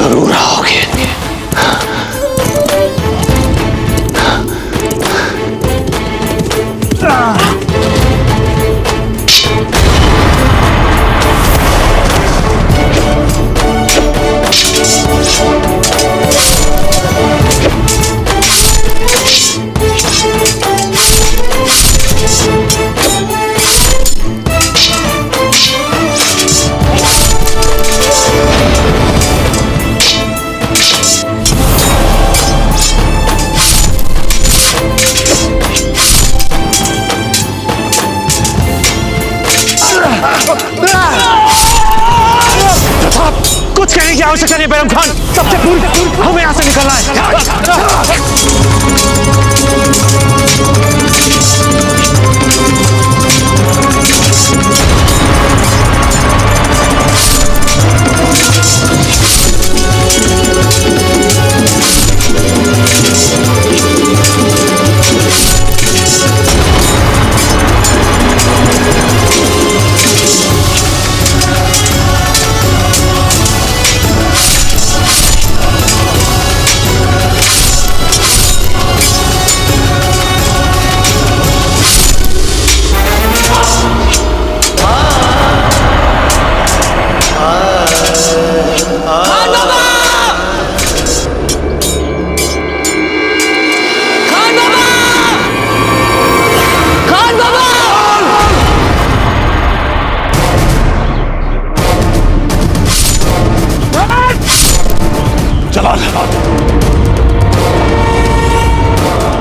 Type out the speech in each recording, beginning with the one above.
जरूर आओगे। कुछ कहने की आवश्यकता नहीं बैरम खान, सबसे पूर्व हमें यहाँ से निकलना है।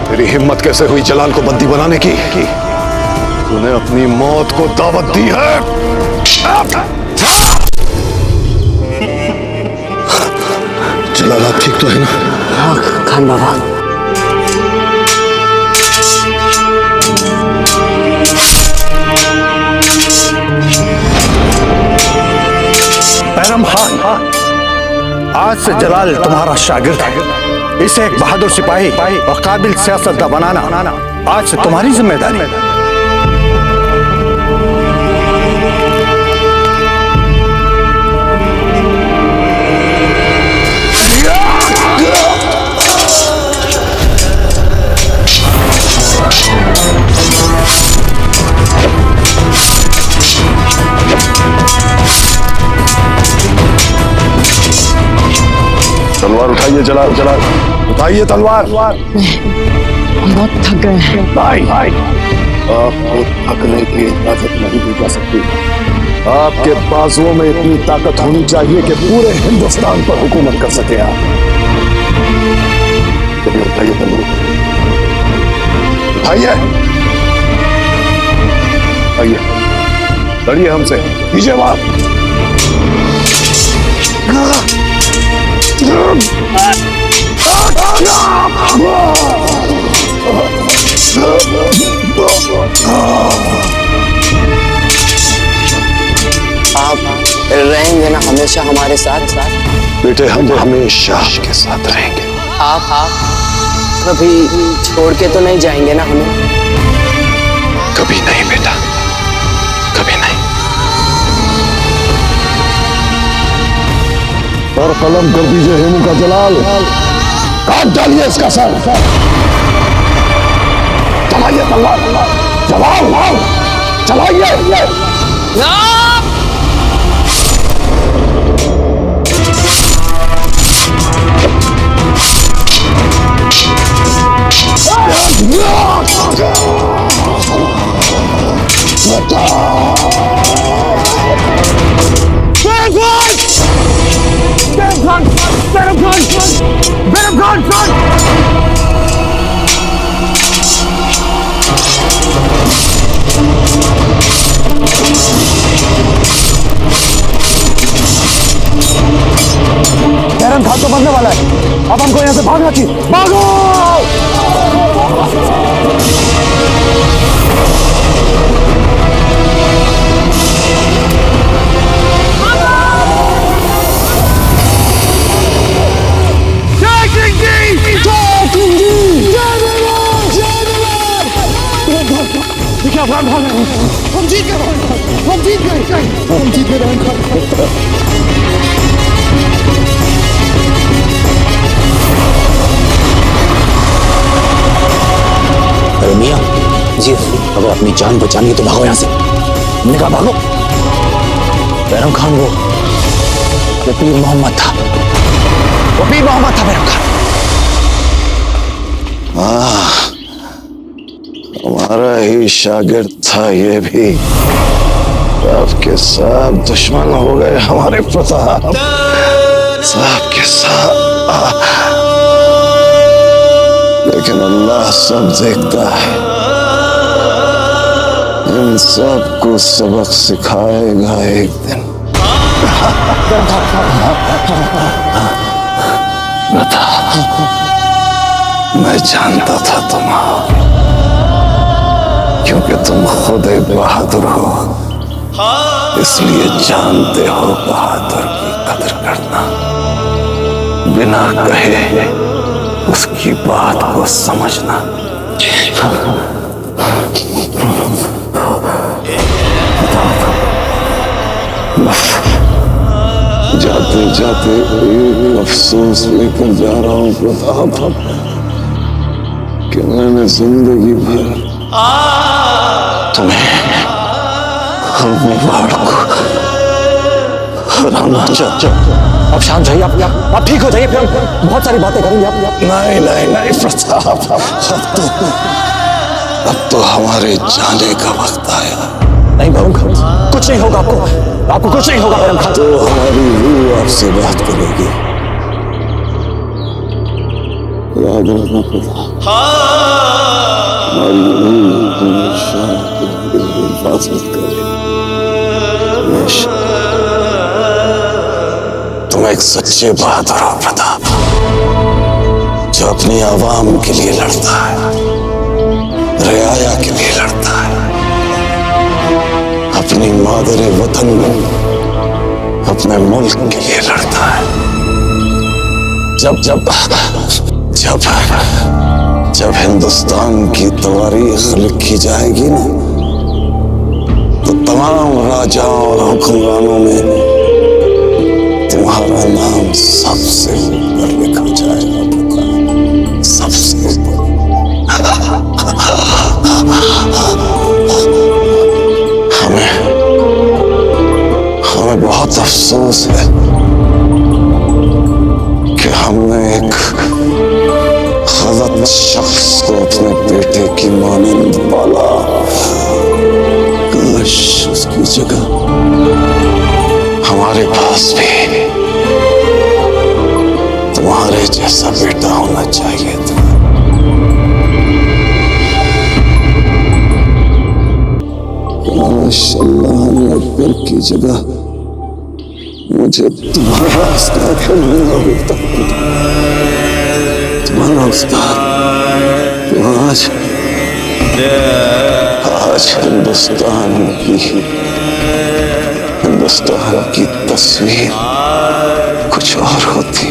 तेरी हिम्मत कैसे हुई जलाल को बंदी बनाने की? तूने अपनी मौत को दावत दी है। जलाल आप ठीक तो है ना? हाँ खान बाबा। बैरम खान, आज से जलाल तुम्हारा शागिर्द है। इसे एक बहादुर सिपाही और काबिल सियासतदान बनाना आज से तुम्हारी जिम्मेदारी है। तलवार उठाइए जलाल, जलाल उठाइए तलवार। हम बहुत थक गए हैं। भाई आपको थकने की इजाजत नहीं दी जा सकती। आपके बाजुओं में इतनी ताकत होनी चाहिए कि पूरे हिंदुस्तान पर हुकूमत कर सके आप। चलिए उठाइए तलवार, उठाइए, आइए लड़िए हमसे, दीजिए बात। आप रहेंगे ना हमेशा हमारे साथ? बेटे हम हमेशा के साथ रहेंगे। आप कभी छोड़ के तो नहीं जाएंगे ना हमें? कभी नहीं बेटा, कभी नहीं। और कलम कर दीजिए हेमू का जलाल, काट डालिए इसका सर। चलाइए तलवार, जलाल चलाइए। बैरम खान तो मरने वाला है। अब हमको यहाँ से भागना चाहिए। भागो! देखिए अफगान भाग रहे हैं। हम जीत गए, हम जीत गए, हम जीत गए। अरे मियां जी, अगर अपनी जान बचानी है तो भागो यहां से। मैंने कहा भागो। बैरम खान वो पीर मोहम्मद था, वो पीर मोहम्मद था बैरम खान। हमारा ही शागिर्द था ये भी। आपके सब दुश्मन हो गए हमारे प्रताप, साहब के साथ। लेकिन अल्लाह सब देखता है, इन सबको सबक सिखाएगा एक दिन। बता, मैं जानता था तुम, क्योंकि तुम खुद एक बहादुर हो, इसलिए जानते हो बहादुर की कदर करना। बिना कहे उसकी बात को समझना। जाते जाते एक अफसोस लेकर जा रहा हूं प्रताप, कि मैंने जिंदगी भर तुम्हें हराना चाहता। अब शांत रहिए, आप ठीक हो जाइए, फिर हम बहुत सारी बातें करेंगे। आप नहीं नहीं नहीं प्रताप, अब तो हमारे जाने का वक्त आया। नहीं बैरम खान, कुछ नहीं होगा आपको कुछ नहीं होगा बैरम खान। तो हमारी रूह आपसे बात करेगी, याद रखना प्रताप। हमारी रूह हमेशा हिफाजत करे, हमेशा। तुम एक सच्चे बहादुर हो प्रताप, जो अपनी आवाम के लिए लड़ता है, रियाया के लिए लड़ता है, अपनी मादरे वतन, अपने मुल्क के लिए लड़ता है। जब जब जब जब हिंदुस्तान की तवारीख लिखी जाएगी ना, तो तमाम राजाओं और हुक्मरानों में तुम्हारा नाम सबसे ऊपर लिखा जाएगा प्रताप, सबसे ऊपर। हमें बहुत अफसोस है कि हमने एक गलत शख्स को अपने बेटे की मानंद पाला। काश उसकी जगह हमारे पास भी तुम्हारे जैसा बेटा होना चाहिए था। काश अल्लाह ने अकबर की जगह मुझे तुम्हारा उस्ताद बनाया होता, तुम्हारा उस्ताद। तो आज हिंदुस्तान की तस्वीर कुछ और होती।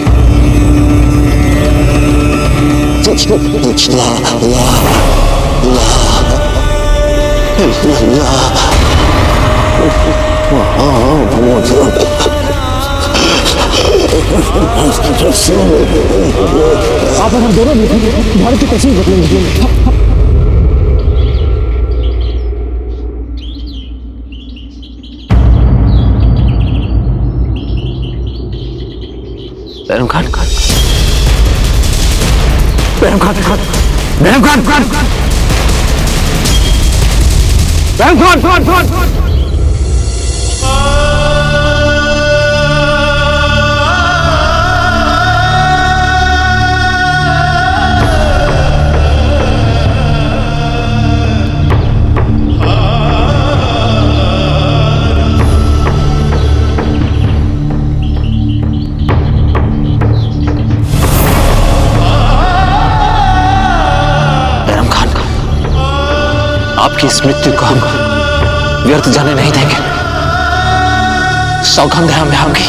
आप हम दोनों भारत की तस्वीर बदलेंगे। बैरम खान, बैरम खान, बैरम खान, बैरम खान। आपकी इस मृत्यु को हम व्यर्थ जाने नहीं देंगे। सौगंध है हमें आपकी।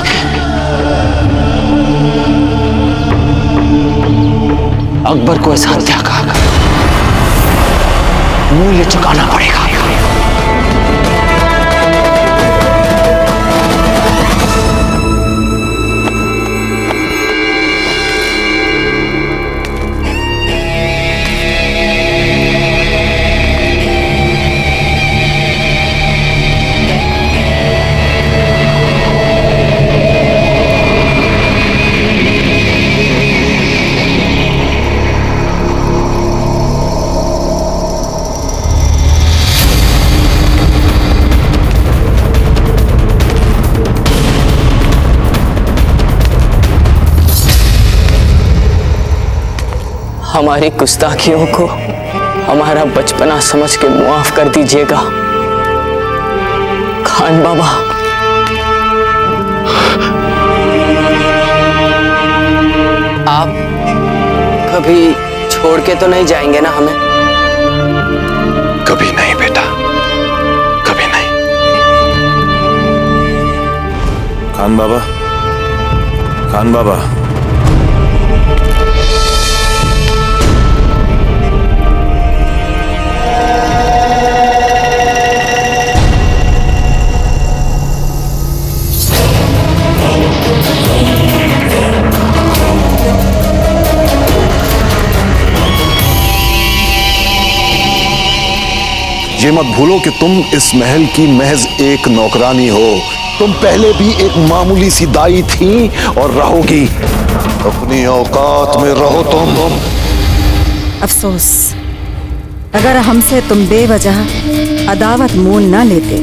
अकबर को इस हत्या का मूल्य चुकाना पड़ेगा। हमारी गुस्ताखियों को हमारा बचपना समझ के मुआफ कर दीजिएगा खान बाबा। आप कभी छोड़ के तो नहीं जाएंगे ना हमें? कभी नहीं बेटा, कभी नहीं। खान बाबा, खान बाबा, ये मत भूलो कि तुम इस महल की महज एक नौकरानी हो। तुम पहले भी एक मामूली सी दाई थी और रहोगी। अपनी औकात में रहो तुम। अफसोस, अगर हमसे तुम बेवजह अदावत मोल ना लेते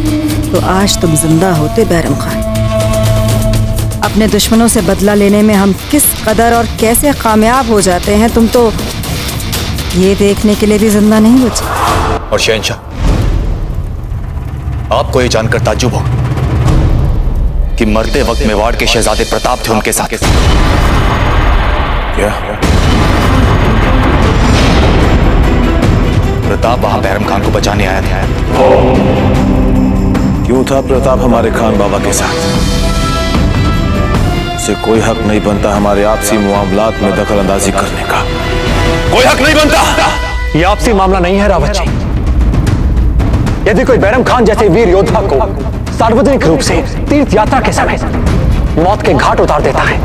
तो आज तुम जिंदा होते बैरम खान। अपने दुश्मनों से बदला लेने में हम किस कदर और कैसे कामयाब हो जाते हैं तुम तो ये देखने के लिए भी जिंदा नहीं बचे। और शहंशाह, आपको ये जानकर ताज्जुब हो कि मरते वक्त मेवाड़ के शहजादे प्रताप थे उनके साथ। क्या प्रताप वहां बैरम खान को बचाने आया था। क्यों था प्रताप हमारे खान बाबा के साथ? उसे कोई हक नहीं बनता हमारे आपसी मामलात में दखल अंदाजी करने का। कोई हक नहीं बनता। ये आपसी मामला नहीं है रावत जी। यदि कोई बैरम खान जैसे वीर योद्धा को सार्वजनिक रूप से तीर्थ यात्रा के समय मौत के घाट उतार देता है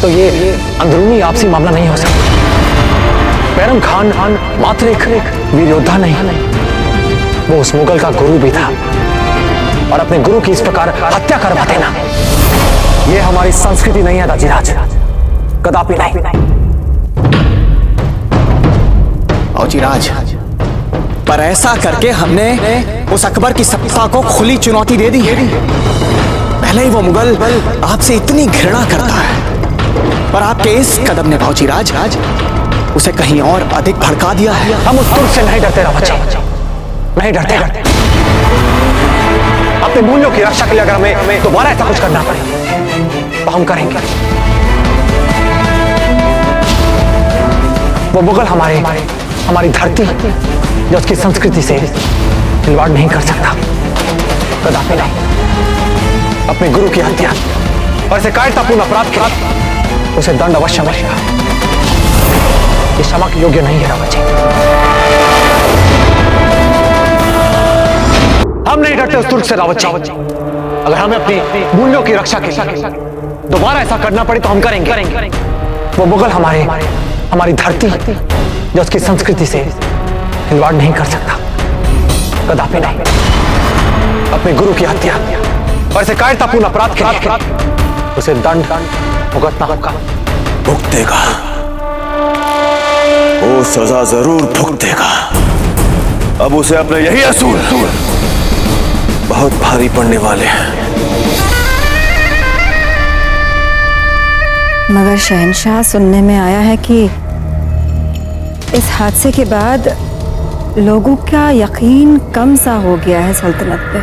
तो ये अंदरूनी आपसी मामला नहीं हो सकता। बैरम खान मात्र एक वीर योद्धा नहीं, वो उस मुगल का गुरु भी था और अपने गुरु की इस प्रकार हत्या करवा देना ये हमारी संस्कृति नहीं है दाजीराज, कदापि नहीं। औजीराज, पर ऐसा करके हमने उस अकबर की सत्ता को खुली चुनौती दे दी है। पहले ही वो मुगल आपसे इतनी घृणा करता है, पर आपके इस कदम ने औजीराज उसे कहीं और अधिक भड़का दिया है। हम उस तुर्क से नहीं डरते रावत जी, नहीं डरते। अपने मूल्यों की रक्षा के लिए अगर हमें दोबारा ऐसा कुछ करना पड़े तो हम करेंगे। वो मुगल हमारी धरती जो उसकी संस्कृति से खिलवाड़ नहीं कर सकता, कदापि नहीं। अपने गुरु की हत्या और इसे कायरतापूर्ण अपराध के साथ उसे दंड अवश्य मिलेगा। ये क्षमा के योग्य नहीं है रावत जी। हम नहीं डरते उस तुर्क से रावत जी। अगर हमें अपनी मूल्यों की रक्षा के लिए दोबारा ऐसा करना पड़े तो हम करेंगे। वो मुगल हमारी धरती जो उसकी संस्कृति से खिलवाड़ नहीं कर सकता, कदापि नहीं। अपने गुरु की हत्या और इसे कायरतापूर्ण अपराध के लिए उसे दंड भुगतना होगा। भुगतेगा, वो सजा जरूर भुगतेगा। अब उसे अपने यही असूल बहुत भारी पड़ने वाले हैं। मगर शहंशाह, सुनने में आया है कि इस हादसे के बाद लोगों का यकीन कम सा हो गया है सल्तनत पे।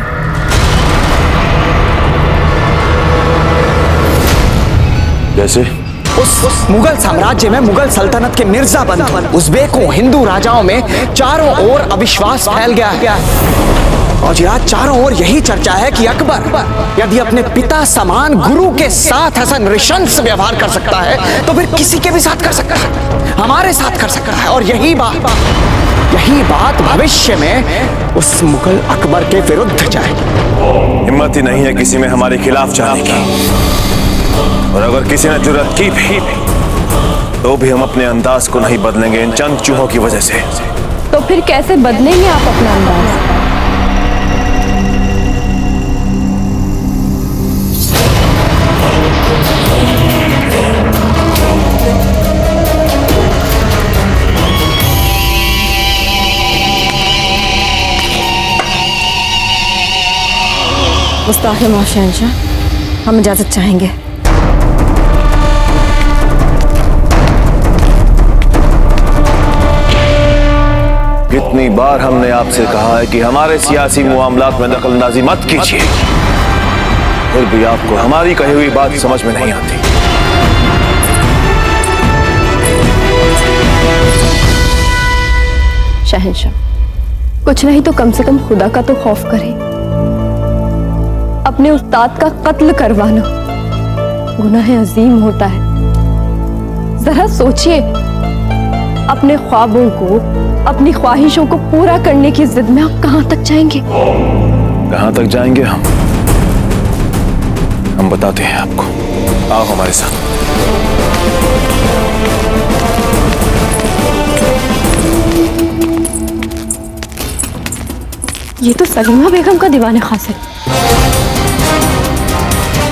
जैसे उस मुगल साम्राज्य में मुगल सल्तनत के मिर्जा बंधु उज़्बेकों हिंदू राजाओं में चारों ओर अविश्वास फैल गया है। और आज चारों ओर यही चर्चा है कि अकबर यदि अपने पिता समान गुरु के साथ ऐसा नृशंस व्यवहार कर सकता है तो फिर किसी के भी साथ कर सकता है, हमारे साथ कर सकता है। और यही बात भविष्य में उस मुगल अकबर के विरुद्ध जाएगी। हिम्मत ही नहीं है किसी में हमारे खिलाफ जाने की, और अगर किसी ने जुर्रत की भी तो भी हम अपने अंदाज को नहीं बदलेंगे इन चंद चूहों की वजह से। तो फिर कैसे बदलेंगे आप अपना अंदाज? मुस्ताक़ शहंशाह, हम इजाजत चाहेंगे। कितनी बार हमने आपसे कहा है कि हमारे सियासी मामलात में दखलंदाजी मत कीजिए, फिर भी आपको हमारी कही हुई बात समझ में नहीं आती। शहंशाह, कुछ नहीं तो कम से कम खुदा का तो खौफ करें। अपने उस्ताद का कत्ल करवाना गुनाह अजीम होता है। जरा सोचिए, अपने ख्वाबों को, अपनी ख्वाहिशों को पूरा करने की जिद में आप कहां तक जाएंगे? कहां तक जाएंगे हम बताते हैं आपको। आओ हमारे साथ। ये तो सलीमा बेगम का दीवाने खास है।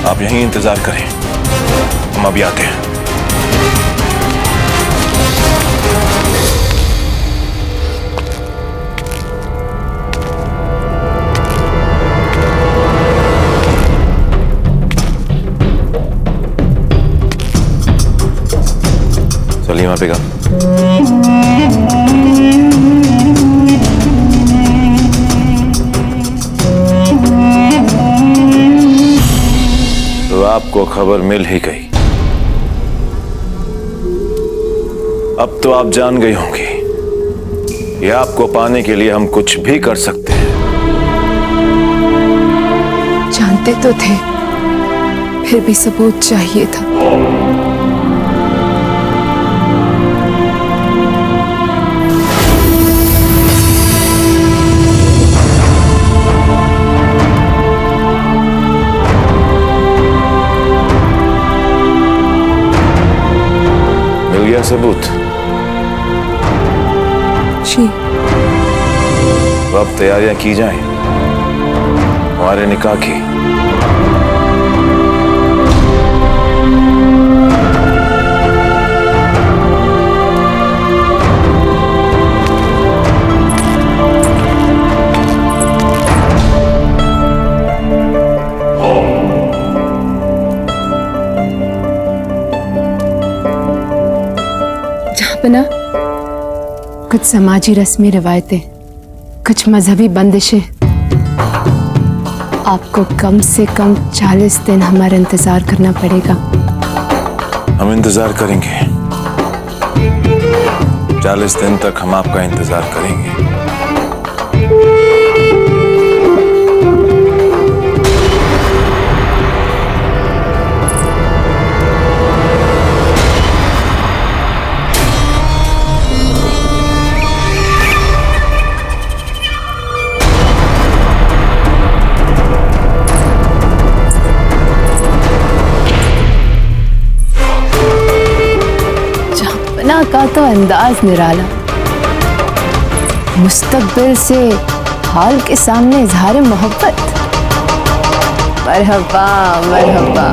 आप यहीं इंतजार करें, हम अभी आते हैं। सलीमा बेगम, तो आपको खबर मिल ही गई। अब तो आप जान गई होंगी कि आपको पाने के लिए हम कुछ भी कर सकते हैं। जानते तो थे, फिर भी सबूत चाहिए था। सबूत जी। तो अब तैयारियां की जाएं हमारे निकाह की। बना कुछ समाजी रस्मी रिवायतें, कुछ मजहबी बंदिशें। आपको कम से कम 40 दिन हमारा इंतजार करना पड़ेगा। हम इंतजार करेंगे, 40 दिन तक हम आपका इंतजार करेंगे। का तो अंदाज निराला, मुस्तकबिल से हाल के सामने इजहार मोहब्बत। मरहबा मरहबा।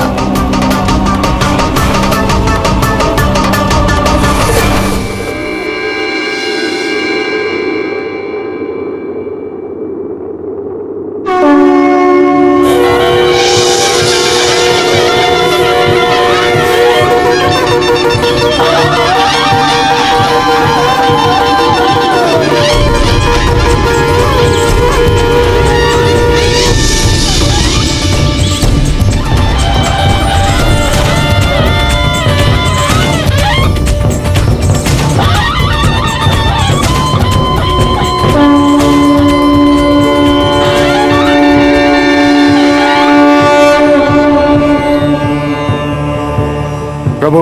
प्रभु,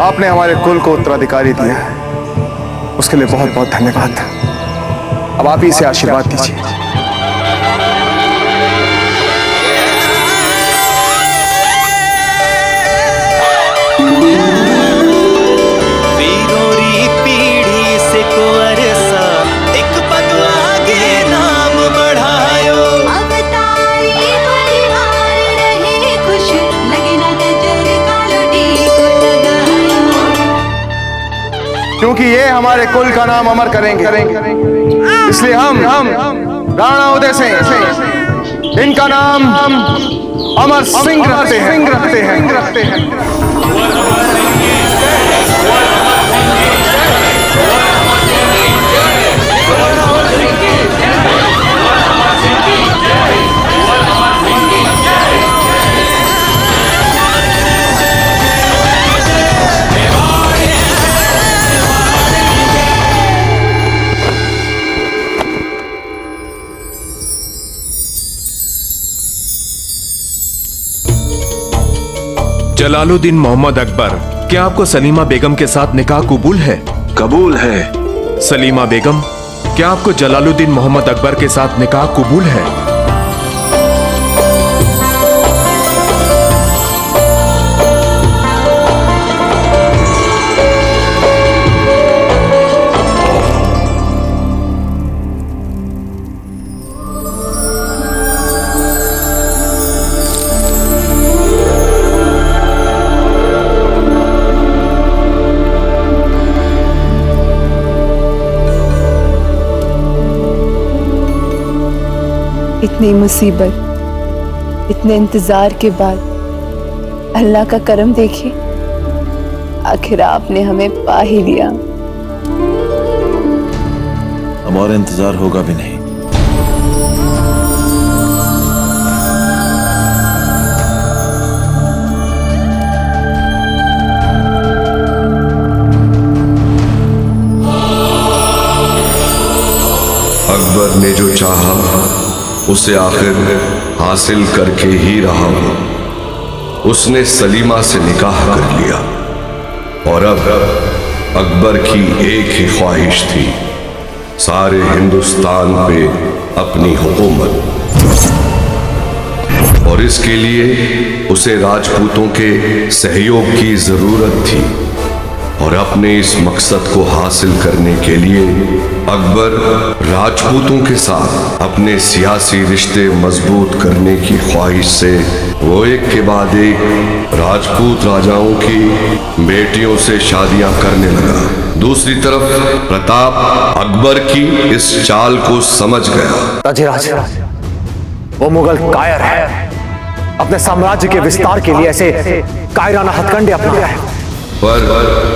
आपने हमारे कुल को उत्तराधिकारी दिया है, उसके लिए बहुत बहुत धन्यवाद। अब आप ही से आशीर्वाद दीजिए। क्योंकि ये हमारे कुल का नाम अमर करेंगे, इसलिए हम राणा उदय सिंह इनका नाम अमर सिंह रखते हैं। जलालुद्दीन मोहम्मद अकबर, क्या आपको सलीमा बेगम के साथ निकाह कबूल है? कबूल है। सलीमा बेगम, क्या आपको जलालुद्दीन मोहम्मद अकबर के साथ निकाह कबूल है? इतनी मुसीबत, इतने इंतजार के बाद अल्लाह का करम देखिए, आखिर आपने हमें पा ही लिया। अब और इंतजार होगा भी नहीं। अकबर ने जो चाहा उसे आखिर हासिल करके ही रहा। उसने सलीमा से निकाह कर लिया और अब अकबर की एक ही ख्वाहिश थी, सारे हिंदुस्तान पे अपनी हुकूमत। और इसके लिए उसे राजपूतों के सहयोग की जरूरत थी। और अपने इस मकसद को हासिल करने के लिए अकबर राजपूतों के साथ अपने सियासी रिश्ते मजबूत करने की ख्वाहिश से वो एक के बाद एक राजपूत राजाओं की बेटियों से शादियां करने लगा। दूसरी तरफ प्रताप अकबर की इस चाल को समझ गया। ताजिराज, वो मुगल कायर है, अपने साम्राज्य के विस्तार के लिए ऐसे कायराना हथकंडे अपना रहा है। पर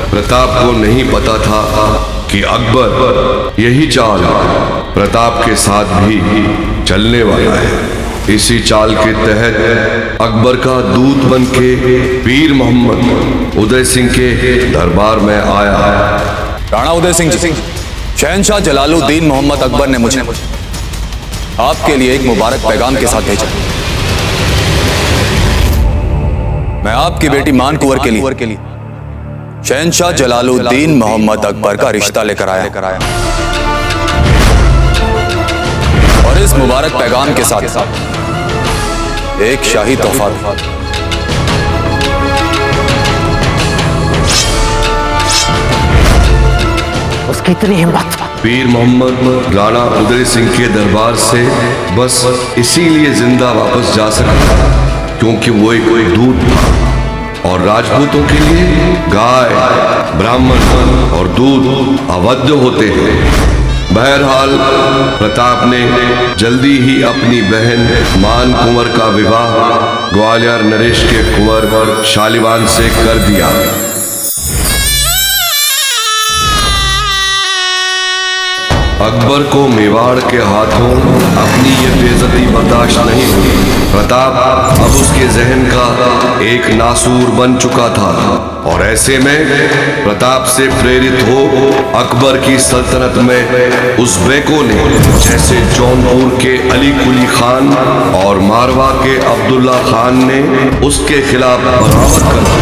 प्रताप को नहीं पता था कि अकबर यही चाल प्रताप के साथ भी चलने वाला है। इसी चाल के तहत अकबर का दूत बन के पीर मोहम्मद उदय सिंह के दरबार में आया। राणा उदय सिंह जी, शहंशाह जलालुद्दीन मोहम्मद अकबर ने मुझे आपके लिए एक मुबारक पैगाम के साथ भेजा। मैं आपकी बेटी मान कुंवर के लिए शहंशाह जलालुद्दीन मोहम्मद अकबर का रिश्ता लेकर आया और इस मुबारक पैगाम के साथ एक शाही तोहफा। उसकी इतनी हिम्मत। पीर मोहम्मद राणा उदय सिंह के दरबार से बस इसीलिए जिंदा वापस जा सका क्योंकि वो एक दूत था और राजपूतों के लिए गाय, ब्राह्मण और दूध अवैध होते थे। बहरहाल प्रताप ने जल्दी ही अपनी बहन मान कुंवर का विवाह ग्वालियर नरेश के कुंवर शालिवान से कर दिया। अकबर को मेवाड़ के हाथों अपनी ये बेइज्जती बर्दाश्त नहीं हुई। प्रताप अब उसके जहन का एक नासूर बन चुका था और ऐसे में प्रताप से प्रेरित हो अकबर की सल्तनत में उज़्बेकों ने जैसे जौनपुर के अली कुली खान और मारवा के अब्दुल्ला खान ने उसके खिलाफ बगावत कर दी।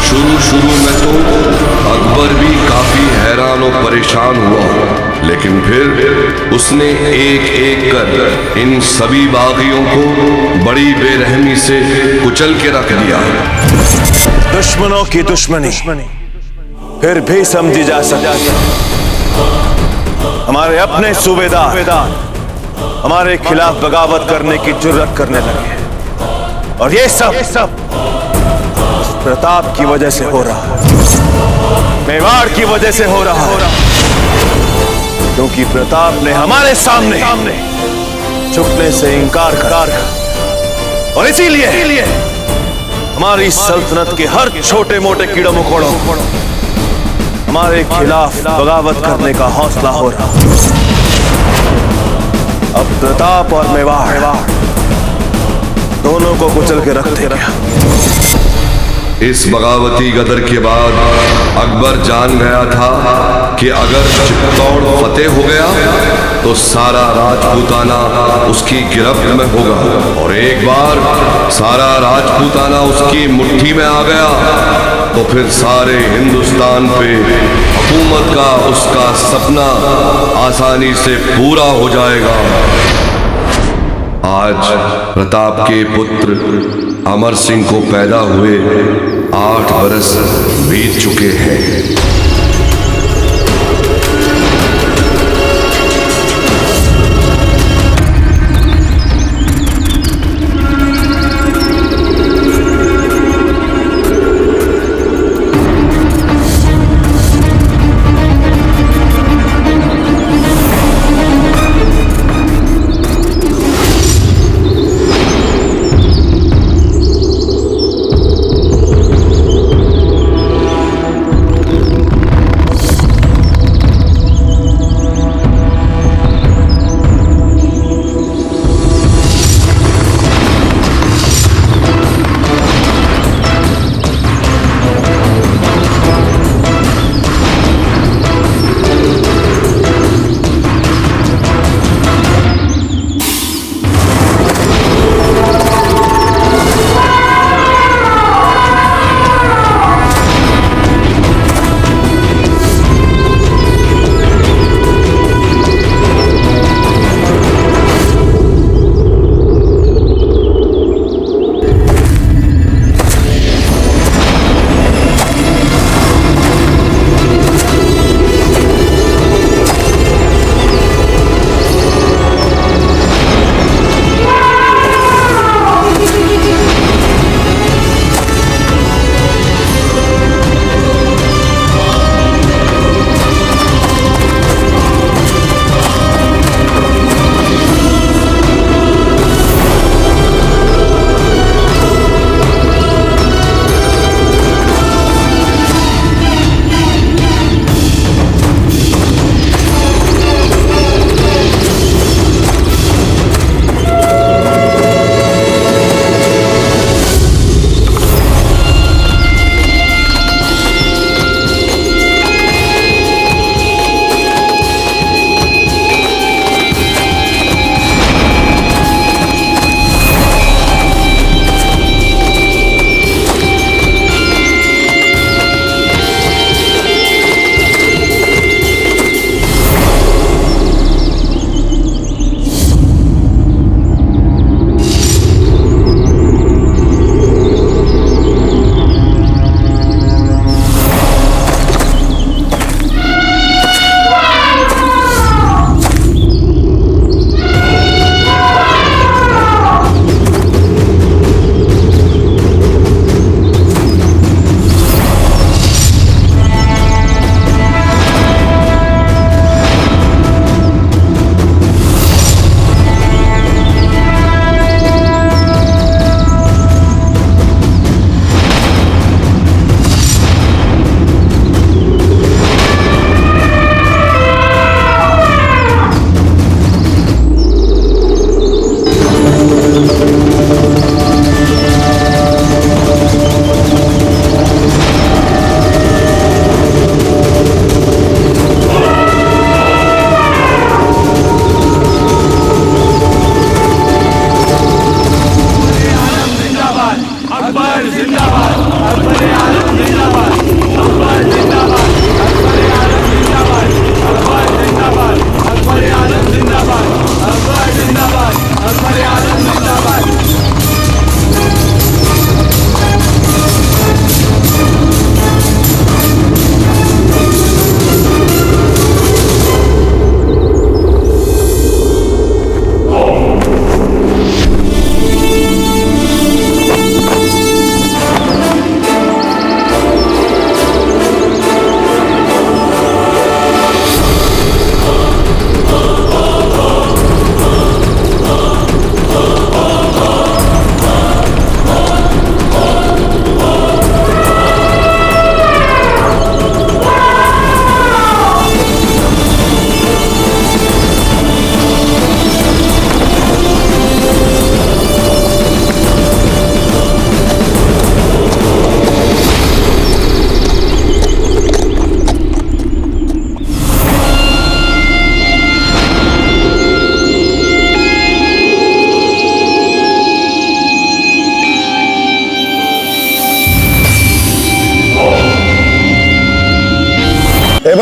शुरू में तो अकबर भी काफी हैरान और परेशान हुआ, लेकिन फिर उसने एक एक कर इन सभी बागियों को बड़ी बेरहमी से कुचल के रख दिया। दुश्मनों की दुश्मनी फिर भी समझी जा सकती। हमारे अपने सूबेदार हमारे खिलाफ बगावत करने की जुर्रत करने लगे और ये सब प्रताप की वजह से हो रहा है, मेवाड़ की वजह से हो रहा है, क्योंकि प्रताप ने हमारे सामने झुकने से इनकार कर और इसीलिए हमारी सल्तनत के हर छोटे मोटे कीड़ों मकोड़ों हमारे खिलाफ बगावत करने का हौसला हो रहा। अब प्रताप और मेवाड़ दोनों को कुचल के रख देगा। इस बगावती गदर के बाद अकबर जान गया था कि अगर चित्तौड़ फतेह हो गया तो तो सारा राजपूताना उसकी गिरफ्त में होगा, और एक बार सारा राजपूताना उसकी मुट्ठी में आ गया तो फिर सारे हिंदुस्तान पे हुकूमत का उसका सपना आसानी से पूरा हो जाएगा। आज प्रताप के पुत्र अमर सिंह को पैदा हुए 8 बरस बीत चुके हैं।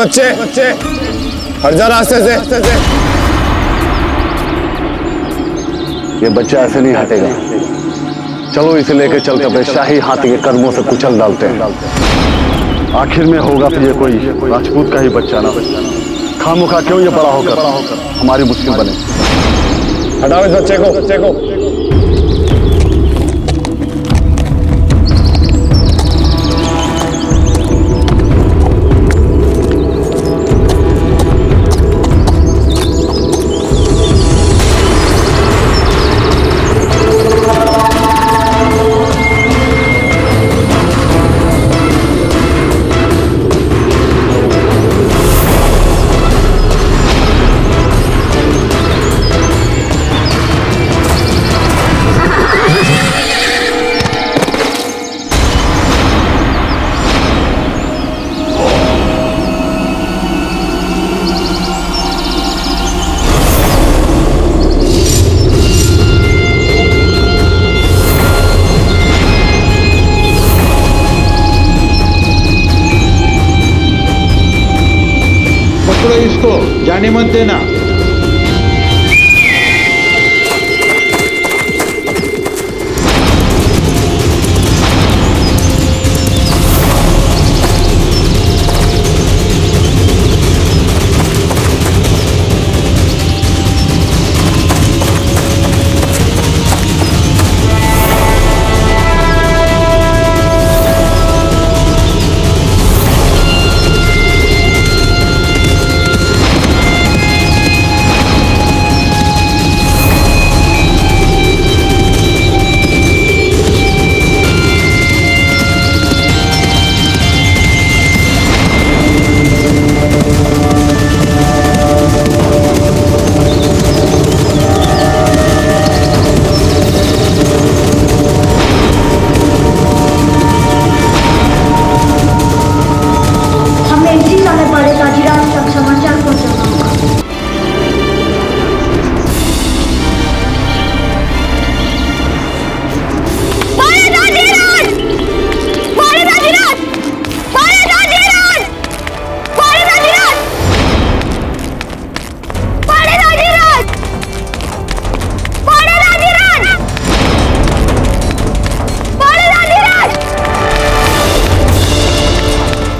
बच्चे हट जा रास्ते से। ये बच्चा ऐसे नहीं हटेगा। चलो इसे लेकर चलते अपने शाही हाथी के कदमों से कुचल डालते हैं। आखिर में होगा फिर ये कोई राजपूत का ही बच्चा ना। खामुखा क्यों ये बड़ा होकर हमारी मुश्किल बने। हटाओ इस बच्चे को। इसको जाने मत देना।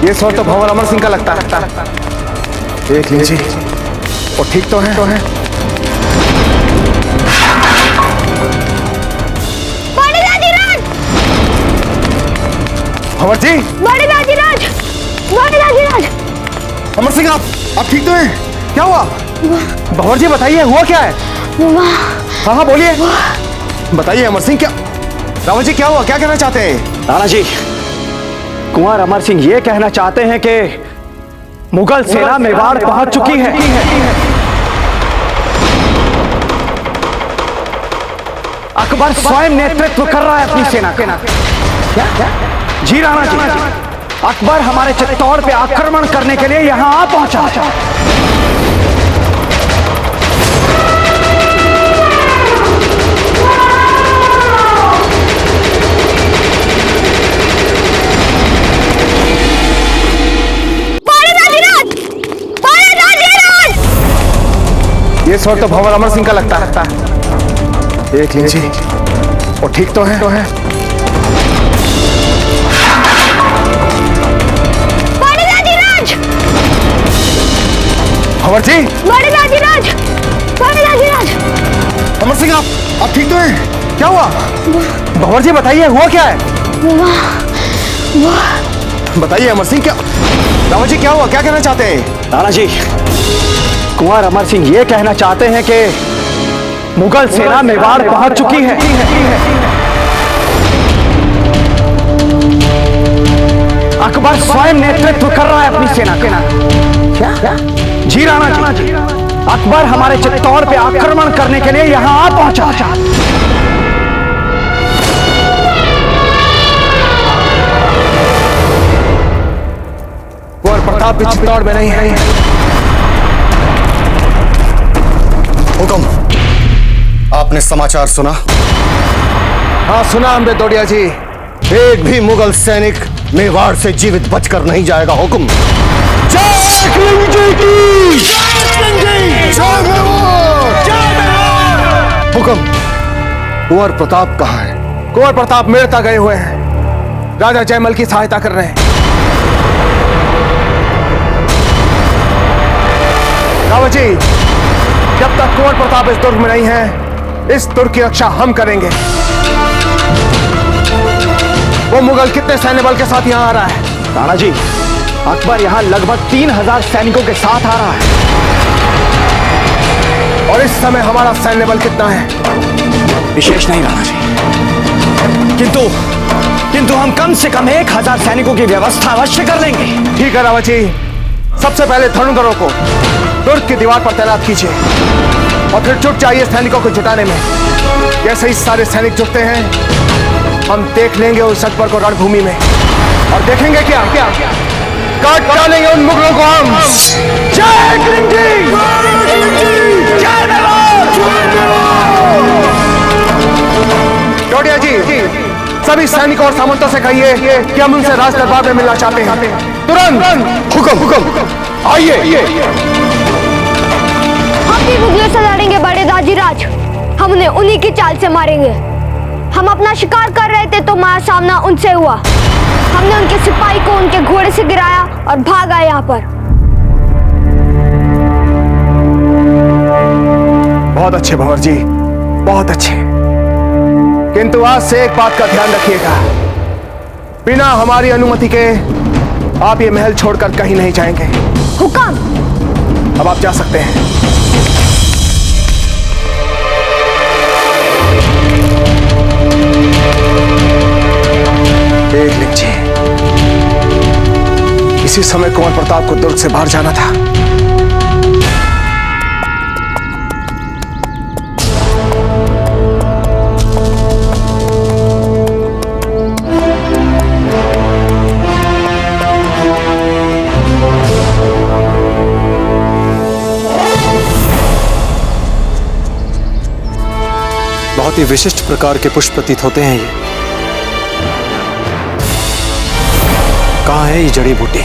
ये स्वर तो भंवर अमर सिंह का लगता है। देख लीजिए और ठीक तो है। भंवर जी, अमर सिंह आप ठीक तो हैं? क्या हुआ? भंवर जी बताइए, हुआ क्या है? हाँ बोलिए, बताइए अमर सिंह। क्या रावत जी क्या हुआ, क्या कहना चाहते हैं? राणा जी, कुंवर अमर सिंह ये कहना चाहते हैं कि मुगल सेना मेवाड़ पहुंच चुकी है। अकबर स्वयं नेतृत्व कर रहा है अपनी सेना का। क्या? जी राणा जी, अकबर हमारे चित्तौड़ पे आक्रमण करने के लिए यहां आ पहुंचा। ये स्वर तो भंवर अमर सिंह का लगता है। देख लीजिए और ठीक तो है। भंवर जी, अमर सिंह आप ठीक तो हैं? क्या हुआ? भंवर जी बताइए, हुआ क्या है? बताइए अमर सिंह, क्या रावत जी क्या हुआ, क्या कहना चाहते हैं? राणा जी, कुंवर अमर सिंह ये कहना चाहते हैं कि मुगल सेना मेवाड़ पहुंच चुकी है। अकबर स्वयं नेतृत्व कर रहा है अपनी सेना का। क्या? जी राणा जी, अकबर हमारे चित्तौड़ पे आक्रमण करने के लिए यहां आ पहुंचा। कुंवर प्रताप भी चित्तौड़ में नहीं है। हुकुम, आपने समाचार सुना? हाँ सुना हमने दौड़िया जी। एक भी मुगल सैनिक मेवाड़ से जीवित बचकर नहीं जाएगा। हुक्म। जय किंग की। हुक्म। कुंवर प्रताप कहाँ है? कुंवर प्रताप मेड़ता गए हुए हैं, राजा जयमल की सहायता कर रहे हैं। रावत जी, जब तक कुंवर प्रताप इस दुर्ग में नहीं है, इस दुर्ग की रक्षा हम करेंगे। वो मुगल कितने सैन्य बल के साथ यहाँ आ रहा है? राणा जी, अकबर यहाँ लगभग 3000 सैनिकों के साथ आ रहा है। और इस समय हमारा सैन्य बल कितना है? विशेष नहीं राणा जी, किंतु हम कम से कम 1000 सैनिकों की व्यवस्था अवश्य कर लेंगे। ठीक है रावत जी, सबसे पहले धनुधरों को दुर्ग की दीवार पर तैनात कीजिए और फिर जुट जाइए सैनिकों को जुटाने में। जैसे ही सारे सैनिक जुटते हैं, हम देख लेंगे उस अकबर को रणभूमि में और देखेंगे क्या काट डालेंगे उन मुगलों को हम। जय किंग जी! जय डोडिया जी, सभी सैनिकों और सामंतों से कहिए कि हम उनसे राज दरबार में मिलना चाहते हैं। तुरंत। हुक्म। आइए। हम भी मुगलों से लड़ेंगे बड़े दाजीराज, हम उन्हें उन्हीं की चाल से मारेंगे। हम अपना शिकार कर रहे थे तो हमारा सामना उनसे हुआ। हमने उनके सिपाही को उनके घोड़े से गिराया और भाग आए यहाँ पर। बहुत अच्छे भंवर जी, बहुत अच्छे। किंतु आज से एक बात का ध्यान रखिएगा, बिना हमारी अनुमति के आप ये महल छोड़कर कहीं नहीं जाएंगे। हुक्म। अब आप जा सकते हैं। देख लीजिए, इसी समय कुंवर प्रताप को दुर्ग से बाहर जाना था। बहुत ही विशिष्ट प्रकार के पुष्प प्रतीत होते हैं ये। कहाँ है ये जड़ी बूटी?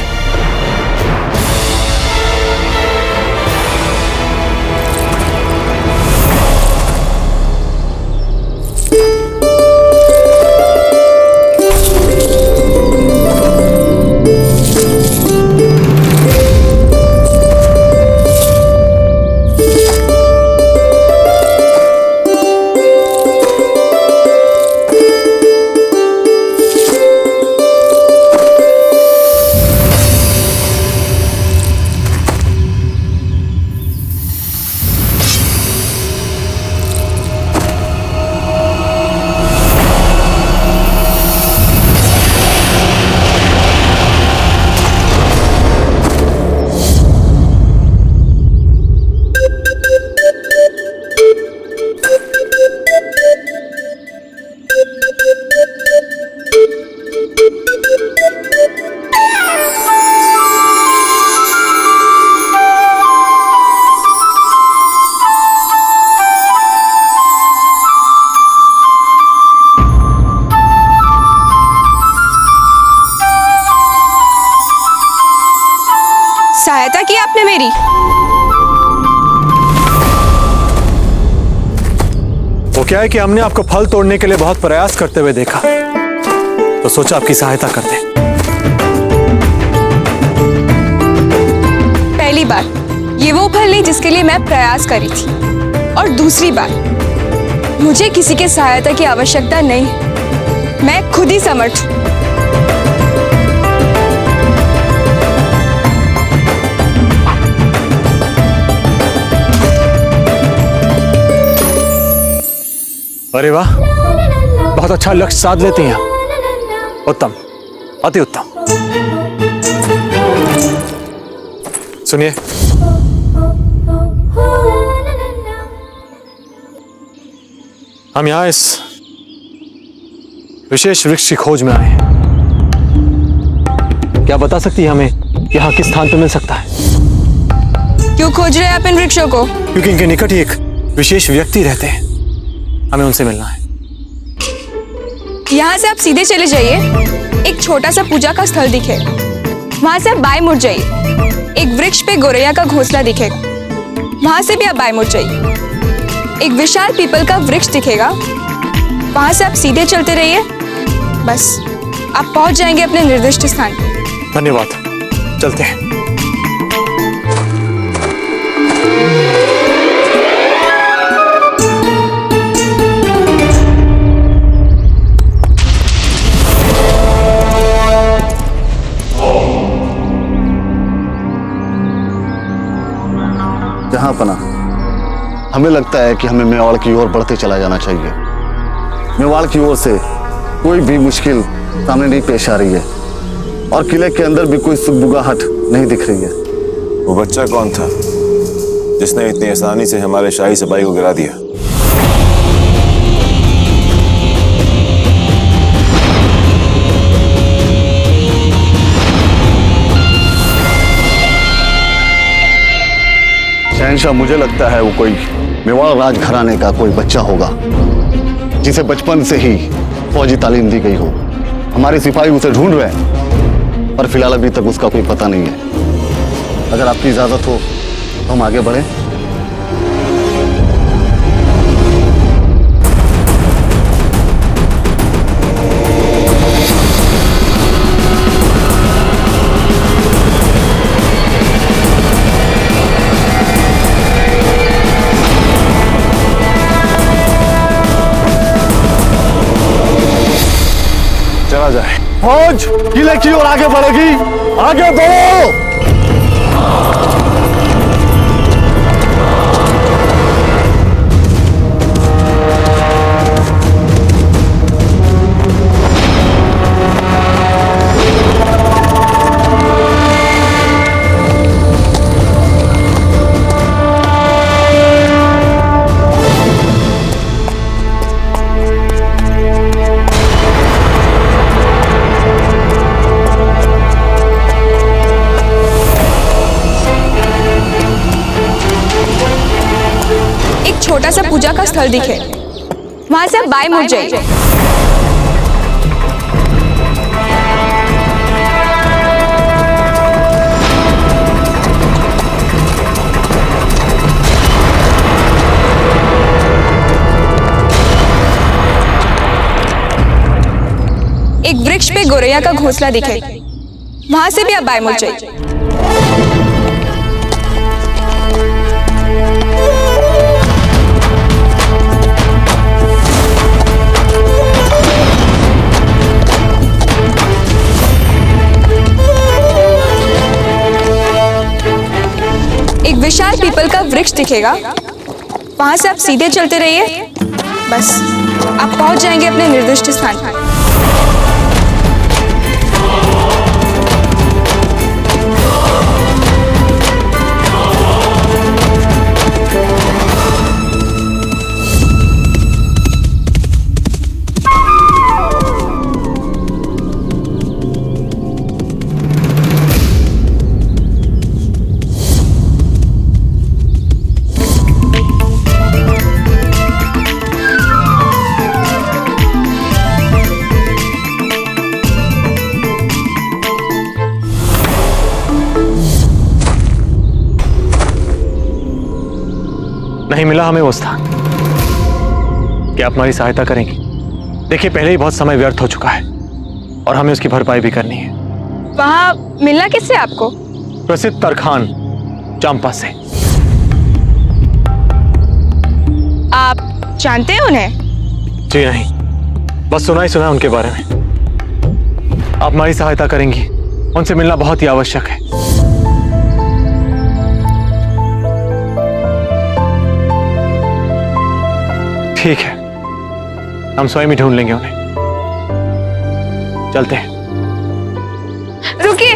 सहायता की आपने मेरी। वो क्या है कि हमने आपको फल तोड़ने के लिए बहुत प्रयास करते हुए देखा, तो सोचा आपकी सहायता कर दें। पहली बात, ये वो फल नहीं जिसके लिए मैं प्रयास करी थी, और दूसरी बात, मुझे किसी के सहायता की आवश्यकता नहीं, मैं खुद ही समर्थ हूं। अरे वाह, बहुत अच्छा लक्ष्य साध लेते हैं आप। उत्तम, अति उत्तम। सुनिए, हम यहां इस विशेष वृक्ष की खोज में आए हैं। क्या बता सकती है हमें यहां किस स्थान पर मिल सकता है? क्यों खोज रहे हैं आप इन वृक्षों को? क्योंकि इनके निकट ही एक विशेष व्यक्ति रहते हैं, हमें उनसे मिलना है। यहाँ से आप सीधे चले जाइए, एक छोटा सा पूजा का स्थल दिखेगा, वहां से आप बाएं मुड़ जाइए। एक वृक्ष पे गोरैया का घोंसला दिखेगा, वहां से भी आप बाएं मुड़ जाइए। एक विशाल पीपल का वृक्ष दिखेगा, वहां से आप सीधे चलते रहिए, बस आप पहुंच जाएंगे अपने निर्दिष्ट स्थान पर। धन्यवाद, चलते हैं। जहां पना हमें लगता है कि हमें मेवाड़ की ओर बढ़ते चला जाना चाहिए। मेवाड़ की ओर से कोई भी मुश्किल सामने नहीं पेश आ रही है और किले के अंदर भी कोई सुगबुगाहट नहीं दिख रही है। वो बच्चा कौन था जिसने इतनी आसानी से हमारे शाही सिपाही को गिरा दिया? शहंशाह, मुझे लगता है वो कोई मेवाड़ राजघराने का कोई बच्चा होगा जिसे बचपन से ही फौजी तालीम दी गई हो। हमारे सिपाही उसे ढूंढ रहे हैं पर फिलहाल अभी तक उसका कोई पता नहीं है। अगर आपकी इजाजत हो तो हम आगे बढ़ें। चला जाए। फौज किले की ओर आगे बढ़ेगी, आगे बढ़ो। छोटा सा पूजा का स्थल दिखे, वहां से आप बाएं मुड़ जाइए। एक वृक्ष पे गोरैया का घोंसला दिखे, वहां से भी आप बाएं मुड़ जाइए। एक विशाल पीपल का वृक्ष दिखेगा, वहां से आप सीधे चलते रहिए, बस आप पहुंच जाएंगे अपने निर्दिष्ट स्थान पर। नहीं मिला हमें वो स्थान। क्या आप हमारी सहायता करेंगी? देखिए, पहले ही बहुत समय व्यर्थ हो चुका है और हमें उसकी भरपाई भी करनी है। वहां मिलना किससे आपको? प्रसिद्ध तरखान चंपा से। आप जानते हैं उन्हें? जी नहीं, बस सुना ही सुना उनके बारे में। आप हमारी सहायता करेंगी, उनसे मिलना बहुत ही आवश्यक है। ठीक है, हम स्वयं ही ढूंढ लेंगे उन्हें। चलते हैं। रुकिए,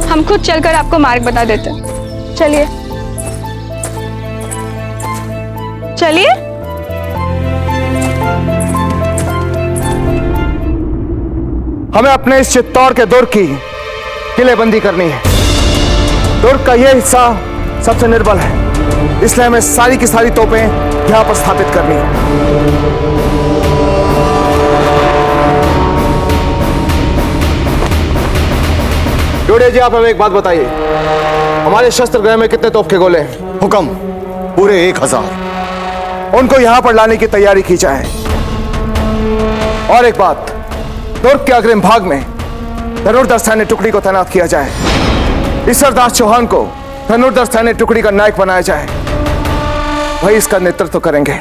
हम खुद चलकर आपको मार्ग बता देते हैं। चलिए चलिए। हमें अपने इस चित्तौड़ के दुर्ग की किलेबंदी करनी है। दुर्ग का यह हिस्सा सबसे निर्बल है, इसलिए हमें सारी की सारी तोपें यहां पर स्थापित करनी है। लोड़े जी, आप हमें एक बात बताइए, हमारे शस्त्र गृह में कितने तोप के गोले हैं? हुक्म, पूरे 1000। उनको यहां पर लाने की तैयारी की जाए। और एक बात, दुर्ग के अग्रिम भाग में धनुर्धर सैन्य टुकड़ी को तैनात किया जाए। ईश्वरदास चौहान को धनुर्धर सैन्य टुकड़ी का नायक बनाया जाए, वही इसका नेतृत्व करेंगे।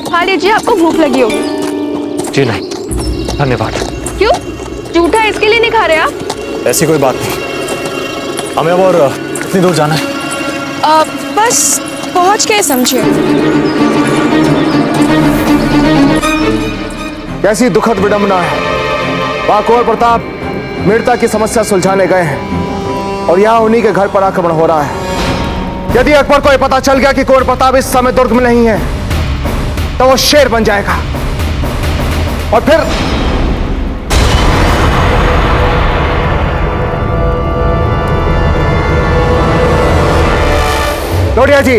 खा लीजिए, आपको भूख लगी होगी। जी नहीं, धन्यवाद। क्यों? जूठा इसके लिए नहीं खा रहे आप? ऐसी कोई बात नहीं। हमें और कितनी दूर जाना है? बस पहुंच के समझिए। कैसी दुखद विडंबना है। वहां कुंवर प्रताप मीरता की समस्या सुलझाने गए हैं और यहाँ उन्हीं के घर पर आक्रमण हो रहा है। यदि अकबर को यह पता चल गया कि कुंवर प्रताप इस समय दुर्ग में नहीं है, तो वो शेर बन जाएगा और फिर लोडिया जी,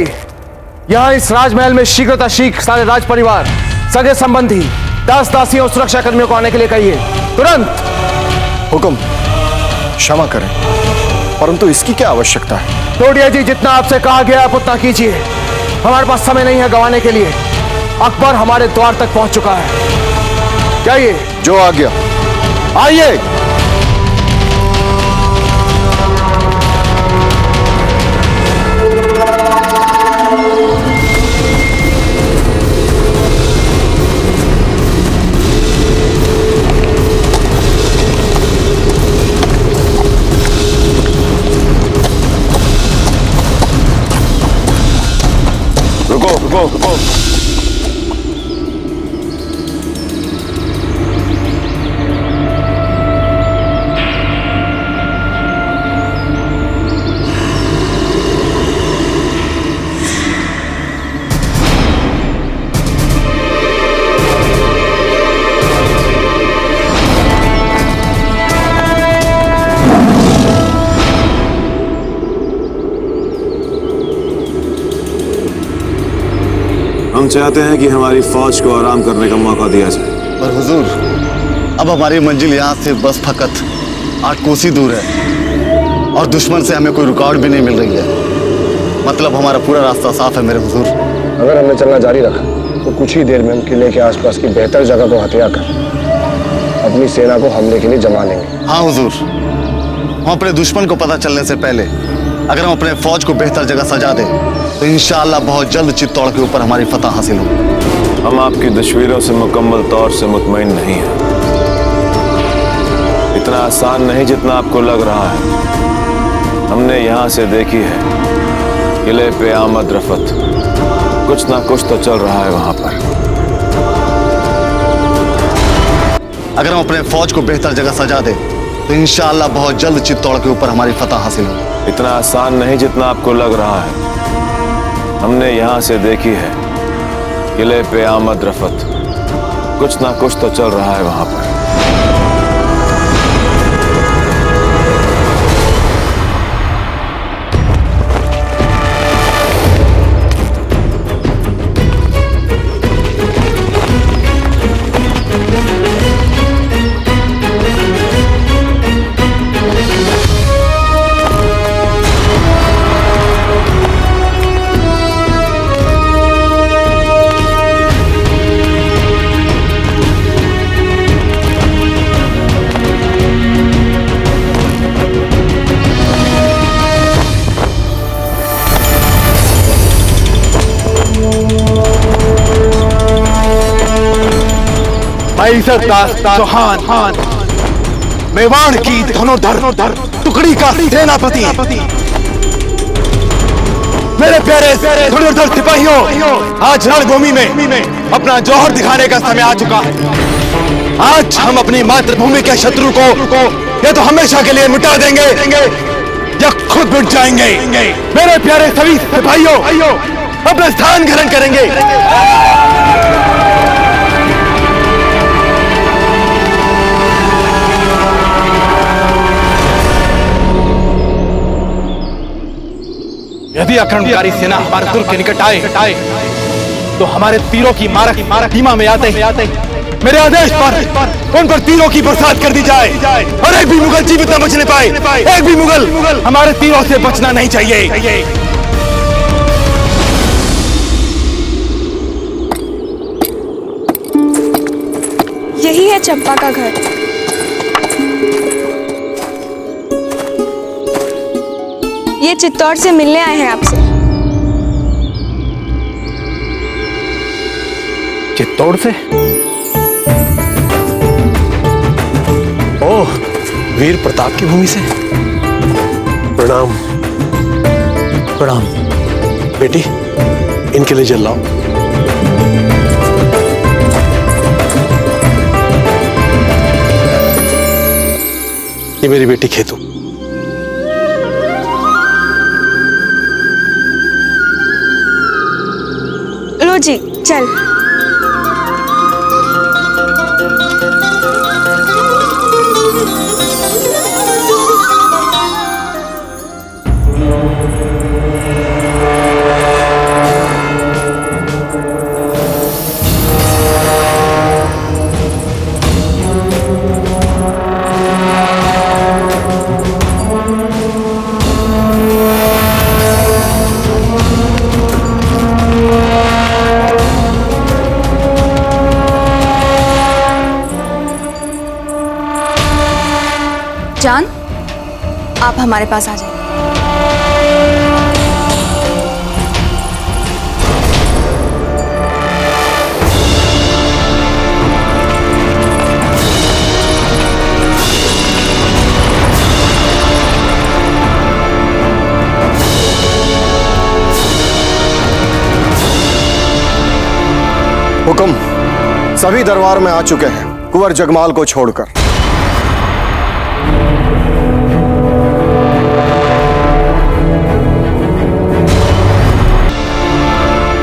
यहां इस राजमहल में शीघ्र सारे राज परिवार, सगे संबंधी, दास दासियों और सुरक्षा कर्मियों को आने के लिए कहिए, तुरंत। हुक्म, क्षमा करें, परंतु इसकी क्या आवश्यकता है? लोडिया जी, जितना आपसे कहा गया आप उतना कीजिए। हमारे पास समय नहीं है गंवाने के लिए। अकबर हमारे द्वार तक पहुंच चुका है। जाइए। जो आ गया। आइए। रुको। हम चाहते हैं कि हमारी फौज को आराम करने का मौका दिया जाए। पर हुजूर, अब हमारी मंजिल यहाँ से बस फकत 8 कोसी दूर है और दुश्मन से हमें कोई रुकावट भी नहीं मिल रही है। मतलब हमारा पूरा रास्ता साफ है मेरे हुजूर। अगर हमने चलना जारी रखा तो कुछ ही देर में हम किले के आसपास की बेहतर जगह को हथिया कर अपनी सेना को हमले के लिए जमा लेंगे। हाँ हुजूर, हम अपने दुश्मन को पता चलने से पहले अगर हम अपने फौज को बेहतर जगह सजा दें तो इंशाअल्लाह बहुत जल्द चित्तौड़ के ऊपर हमारी फतह हासिल हो। हम आपकी तस्वीरों से मुकम्मल तौर से मुतमईन नहीं हैं। इतना आसान नहीं जितना आपको लग रहा है। हमने यहाँ से देखी है किले पे आमद रफत, कुछ ना कुछ तो चल रहा है वहां पर। अगर हम अपने फौज को बेहतर जगह सजा दें तो इंशाअल्लाह बहुत जल्द चित्तौड़ के ऊपर हमारी फतह हासिल हो। इतना आसान नहीं जितना आपको लग रहा है। हमने यहाँ से देखी है किले पे आमद रफत, कुछ ना कुछ तो चल रहा है वहां पर। ईश्वरदास चौहान, मेवाड़ की धनुर्धर टुकड़ी का सेनापति, मेरे प्यारे धनुर्धर सिपाहियों, आज रणभूमि में अपना जौहर दिखाने का समय आ चुका है। आज हम अपनी मातृभूमि के शत्रु को या तो हमेशा के लिए मिटा देंगे या खुद मिट जाएंगे। मेरे प्यारे सभी सिपाहियों, अपना स्थान ग्रहण करेंगे। यदि आक्रमणकारी सेना हमारे दुर्ग के निकट आए तो हमारे तीरों की मारक सीमा में आते मेरे आदेश पर उन पर तीरों की बरसात कर दी जाए और एक भी मुगल जीवित न बचने पाए। एक भी मुगल हमारे तीरों से बचना नहीं चाहिए। यही है चंपा का घर। ये चित्तौड़ से मिलने आए हैं आपसे। चित्तौड़ से? ओह, वीर प्रताप की भूमि से। प्रणाम। प्रणाम बेटी, इनके लिए जल लाओ। ये मेरी बेटी खेतू। लो जी, चल। जान, आप हमारे पास आ जाइए। हुक्म, सभी दरबार में आ चुके हैं कुंवर जगमाल को छोड़कर।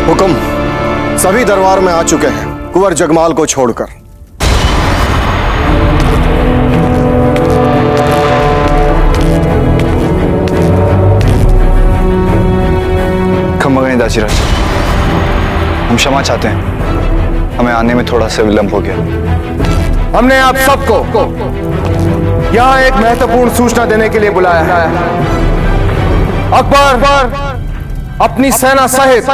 हुक्म, सभी दरबार में आ चुके हैं कुंवर जगमाल को छोड़कर। क्षमा करें दासीराज, हम क्षमा चाहते हैं, हमें आने में थोड़ा सा विलंब हो गया। हमने आप सबको यहाँ एक महत्वपूर्ण सूचना देने के लिए बुलाया है। अकबर अपनी सेना सहित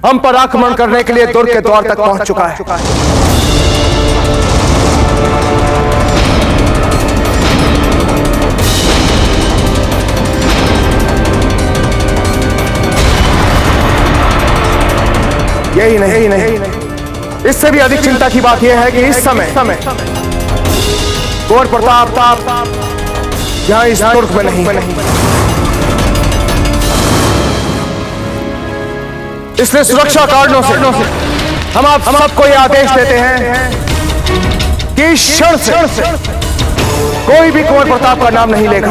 हम पर आक्रमण करने के लिए दुर्ग के द्वार तक पहुंच चुका है। यही नहीं, इससे भी अधिक चिंता की बात यह है कि इस समय कुंवर प्रताप यहाँ इस दुर्ग में नहीं। इसलिए सुरक्षा कारणों से हम आप सबको यह आदेश देते हैं कि इस क्षण से कोई भी कुंवर प्रताप का नाम नहीं लेगा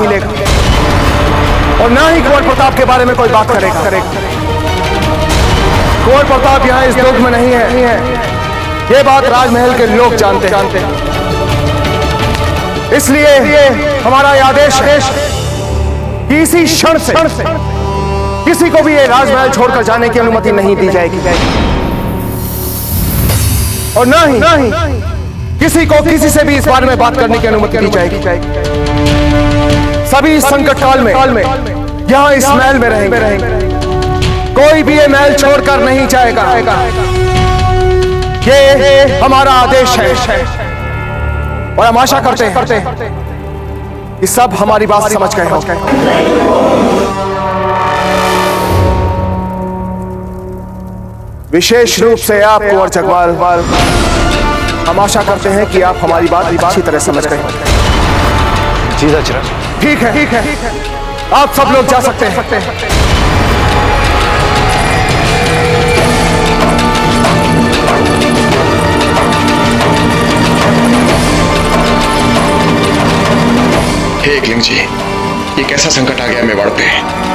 और ना ही कुंवर प्रताप के बारे में कोई बात करेगा। कुंवर प्रताप यहाँ इस दुर्ग में नहीं है, ये बात राजमहल के लोग जानते हैं। इसलिए हमारा यह आदेश है कि इसी क्षण से किसी को भी ये राजमहल छोड़कर जाने की अनुमति नहीं दी जाएगी और ना ही किसी को किसी से भी इस बारे में बात करने की अनुमति दी जाएगी। सभी इस संकट काल में यहाँ इस महल में रहेंगे, कोई भी ये महल छोड़कर नहीं जाएगा। ये हमारा आदेश है और हम आशा करते हैं कि सब हमारी बात समझ गए होंगे। विशेष रूप से आप कुंवर जगमाल, हम आशा करते हैं कि आप हमारी बात अच्छी तरह समझ गए। जी दासीराज। ठीक है, आप सब लोग जा सकते हैं। हे एकलिंग जी, ये कैसा संकट आ गया मेवाड़ पे?